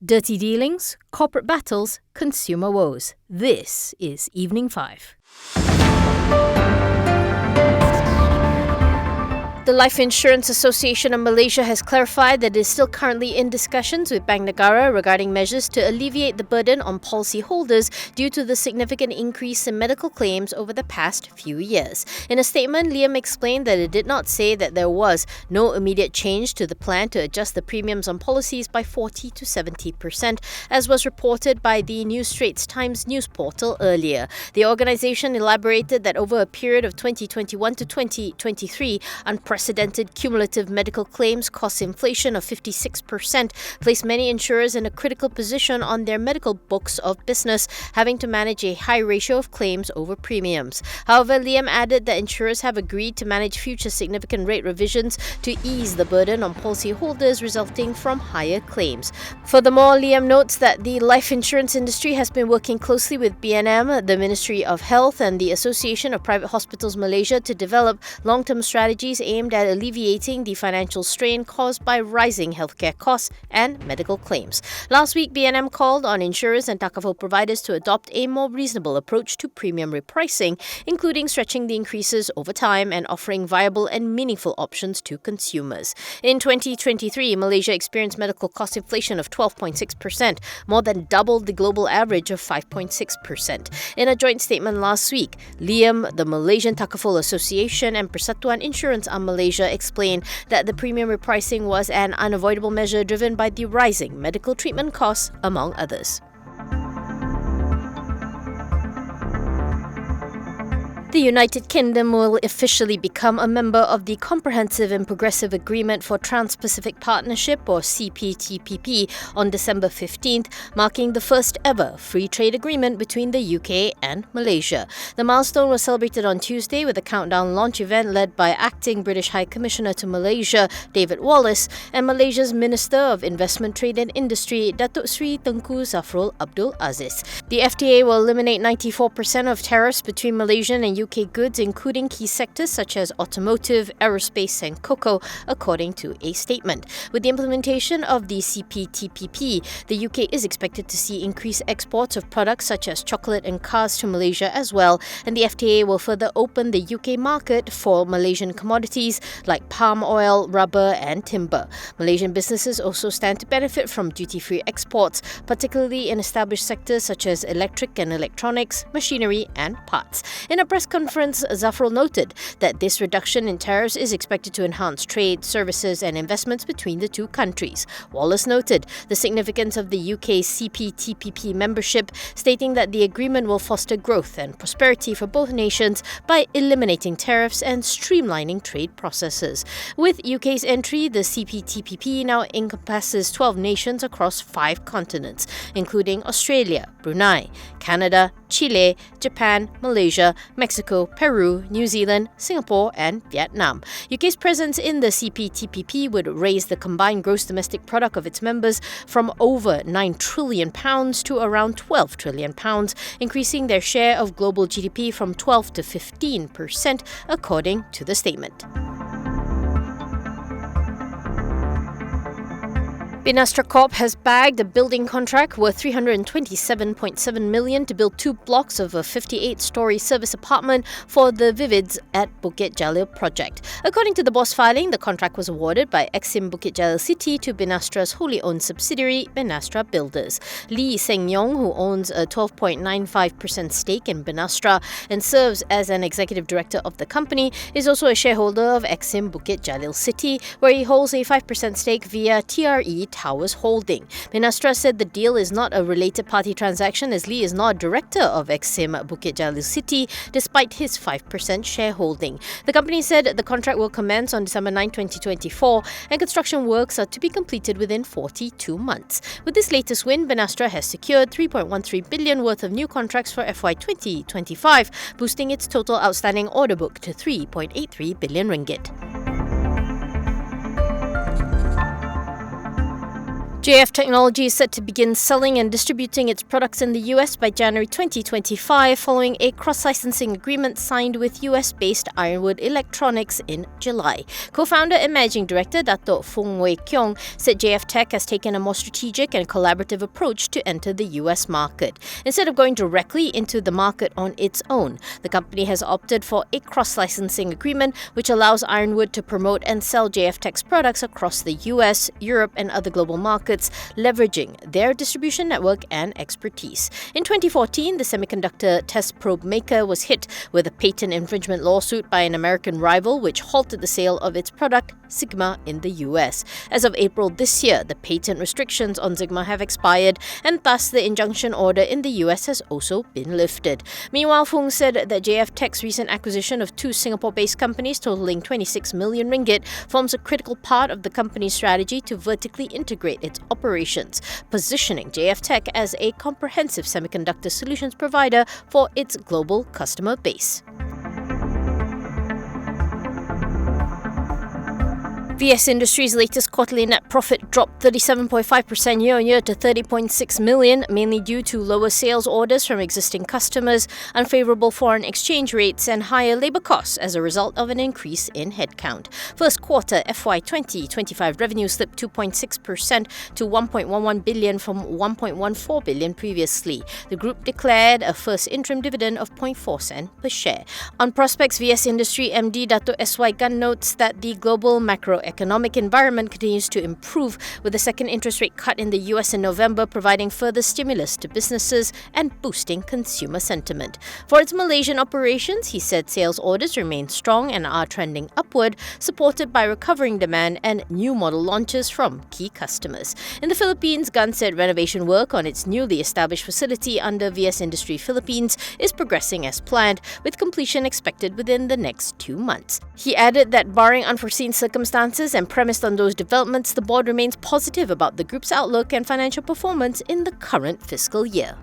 Dirty dealings, corporate battles, consumer woes. This is Evening 5. The Life Insurance Association of Malaysia has clarified that it is still currently in discussions with Bank Negara regarding measures to alleviate the burden on policyholders due to the significant increase in medical claims over the past few years. In a statement, Liam explained that it did not say that there was no immediate change to the plan to adjust the premiums on policies by 40 to 70%, as was reported by the New Straits Times news portal earlier. The organisation elaborated that over a period of 2021 to 2023, unprecedented cumulative medical claims cost inflation of 56% placed many insurers in a critical position on their medical books of business, having to manage a high ratio of claims over premiums. However, Liam added that insurers have agreed to manage future significant rate revisions to ease the burden on policyholders resulting from higher claims. Furthermore, Liam notes that the life insurance industry has been working closely with BNM, the Ministry of Health, and the Association of Private Hospitals Malaysia to develop long-term strategies aimed at alleviating the financial strain caused by rising healthcare costs and medical claims. Last week, BNM called on insurers and takaful providers to adopt a more reasonable approach to premium repricing, including stretching the increases over time and offering viable and meaningful options to consumers. In 2023, Malaysia experienced medical cost inflation of 12.6%, more than double the global average of 5.6%. In a joint statement last week, Liam, the Malaysian Takaful Association, and Persatuan Insurance Malaysia explained that the premium repricing was an unavoidable measure driven by the rising medical treatment costs, among others. The United Kingdom will officially become a member of the Comprehensive and Progressive Agreement for Trans-Pacific Partnership, or CPTPP, on December 15th, marking the first ever free trade agreement between the UK and Malaysia. The milestone was celebrated on Tuesday with a countdown launch event led by Acting British High Commissioner to Malaysia, David Wallace, and Malaysia's Minister of Investment, Trade and Industry, Datuk Sri Tengku Zafrul Abdul Aziz. The FTA will eliminate 94% of tariffs between Malaysian and UK goods, including key sectors such as automotive, aerospace and cocoa, according to a statement. With the implementation of the CPTPP, the UK is expected to see increased exports of products such as chocolate and cars to Malaysia as well, and the FTA will further open the UK market for Malaysian commodities like palm oil, rubber and timber. Malaysian businesses also stand to benefit from duty-free exports, particularly in established sectors such as electric and electronics, machinery and parts. In a press conference, Zafrul noted that this reduction in tariffs is expected to enhance trade, services and investments between the two countries. Wallace noted the significance of the UK's CPTPP membership, stating that the agreement will foster growth and prosperity for both nations by eliminating tariffs and streamlining trade processes. With UK's entry, the CPTPP now encompasses 12 nations across 5 continents, including Australia, Brunei, Canada, Chile, Japan, Malaysia, Mexico, Peru, New Zealand, Singapore and Vietnam. UK's presence in the CPTPP would raise the combined gross domestic product of its members from over £9 trillion to around £12 trillion, increasing their share of global GDP from 12 to 15%, according to the statement. Binastra Corp has bagged a building contract worth $327.7 million to build 2 blocks of a 58-storey service apartment for the Vivids at Bukit Jalil project. According to the BOS filing, the contract was awarded by Exim Bukit Jalil City to Binastra's wholly owned subsidiary, Binastra Builders. Lee Seng-yong, who owns a 12.95% stake in Binastra and serves as an executive director of the company, is also a shareholder of Exim Bukit Jalil City, where he holds a 5% stake via TRE Towers Holding. Binastra said the deal is not a related party transaction, as Lee is not a director of Exim Bukit Jalil City despite his 5% shareholding. The company said the contract will commence on December 9, 2024 and construction works are to be completed within 42 months. With this latest win, Binastra has secured $3.13 billion worth of new contracts for FY 2025, boosting its total outstanding order book to $3.83 billion. JF Technology is set to begin selling and distributing its products in the US by January 2025 following a cross-licensing agreement signed with US-based Ironwood Electronics in July. Co-founder and managing director Dato' Fung Wei Kiong said JF Tech has taken a more strategic and collaborative approach to enter the US market. Instead of going directly into the market on its own, the company has opted for a cross-licensing agreement which allows Ironwood to promote and sell JF Tech's products across the US, Europe and other global markets, leveraging their distribution network and expertise. In 2014, the semiconductor test probe maker was hit with a patent infringement lawsuit by an American rival which halted the sale of its product, Sigma, in the US. As of April this year, the patent restrictions on Sigma have expired and thus the injunction order in the US has also been lifted. Meanwhile, Fung said that JF Tech's recent acquisition of two Singapore-based companies totaling 26 million ringgit forms a critical part of the company's strategy to vertically integrate its operations, positioning JF Tech as a comprehensive semiconductor solutions provider for its global customer base. VS Industries' latest quarterly net profit dropped 37.5% year-on-year to 30.6 million, mainly due to lower sales orders from existing customers, unfavorable foreign exchange rates and higher labour costs as a result of an increase in headcount. First quarter FY 2025 revenue slipped 2.6% to 1.11 billion from 1.14 billion previously. The group declared a first interim dividend of 0.4 cent per share. On prospects, VS Industry MD Dato' S.Y. Gun notes that the global macroeconomic environment continues to improve, with the second interest rate cut in the US in November providing further stimulus to businesses and boosting consumer sentiment. For its Malaysian operations, he said sales orders remain strong and are trending upward, supported by recovering demand and new model launches from key customers. In the Philippines, Gun said renovation work on its newly established facility under VS Industry Philippines is progressing as planned, with completion expected within the next 2 months. He added that barring unforeseen circumstances and premised on those developments, the board remains positive about the group's outlook and financial performance in the current fiscal year.